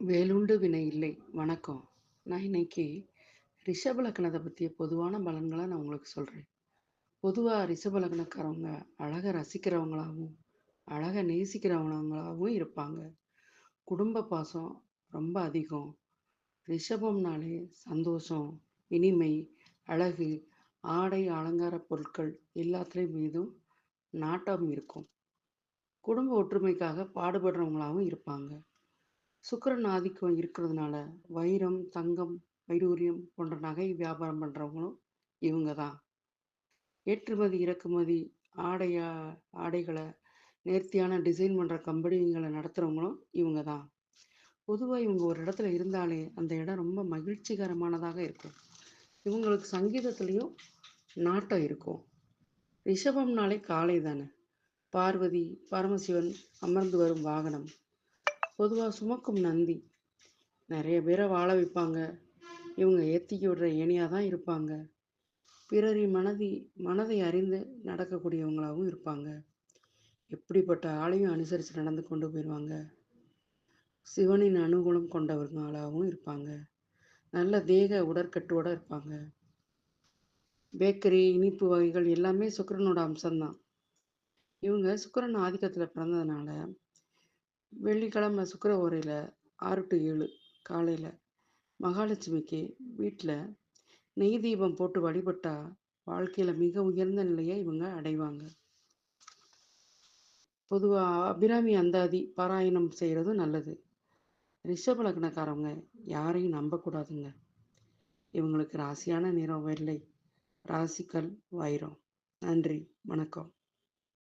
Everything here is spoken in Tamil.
வேலுண்டு வினை இல்லை. வணக்கம். நான் இன்னைக்கு ரிஷப லக்னத்த பத்திய பொதுவான பலன்கள நான் உங்களுக்கு சொல்றேன். பொதுவா ரிஷப லக்னக்காரவங்க அழக ரசிக்கிறவங்களாவும், அழக நேசிக்கிறவங்களாவும் இருப்பாங்க. குடும்ப பாசம் ரொம்ப அதிகம். ரிஷபம்னாலே சந்தோஷம், இனிமை, அழகு, ஆடை, அலங்கார பொருட்கள் எல்லாத்துலயும் மீதும் நாட்டம் இருக்கும். குடும்ப ஒற்றுமைக்காக பாடுபடுறவங்களாவும் இருப்பாங்க. சுக்கிரன் ஆதிக்கம் இருக்கிறதுனால வைரம், தங்கம், வைடூரியம் போன்ற நகை வியாபாரம் பண்றவங்களும் இவங்க தான். ஏற்றுமதி, இறக்குமதி ஆடையா ஆடைகள நேர்த்தியான டிசைன் பண்ற கம்பெனிகள நடத்துறவங்களும் இவங்க தான். பொதுவா இவங்க ஒரு இடத்துல இருந்தாலே அந்த இடம் ரொம்ப மகிழ்ச்சிகரமானதாக இருக்கும். இவங்களுக்கு சங்கீதத்திலயும் நாட்டம் இருக்கும். ரிஷபம்னாலே காளை தானே. பார்வதி, பரமசிவன் அமர்ந்து வரும் வாகனம். பொதுவா சுமக்கும் நந்தி. நெறைய பேர வாழ வைப்பாங்க. இவங்க ஏத்திக்கு விடுற ஏணியா தான் இருப்பாங்க. பிறரின் மனதை அறிந்து நடக்கக்கூடியவங்களாவும் இருப்பாங்க. எப்படிப்பட்ட ஆளையும் அனுசரித்து நடந்து கொண்டு போயிருவாங்க. சிவனின் அனுகூலம் கொண்டவங்களாகவும் இருப்பாங்க. நல்ல தேக உடற்கட்டோட இருப்பாங்க. பேக்கரி, இனிப்பு வகைகள் எல்லாமே சுக்கிரனோட அம்சம்தான். இவங்க சுக்கிரன் ஆதிக்கத்துல பிறந்ததுனால, வெள்ளிக்கிழமை சுக்கிர ஓரையில 6 to 7 காலையில மகாலட்சுமிக்கு வீட்ல நெய் தீபம் போட்டு வழிபட்டா, வாழ்க்கையில மிக உயர்ந்த நிலையை இவங்க அடைவாங்க. பொதுவா அபிராமி அந்தாதி பாராயணம் செய்றதும் நல்லது. ரிஷப லக்னக்காரவங்க யாரையும் நம்பக்கூடாதுங்க. இவங்களுக்கு ராசியான நிறம் வெள்ளை, ராசிக்கல் வைரம். நன்றி, வணக்கம்.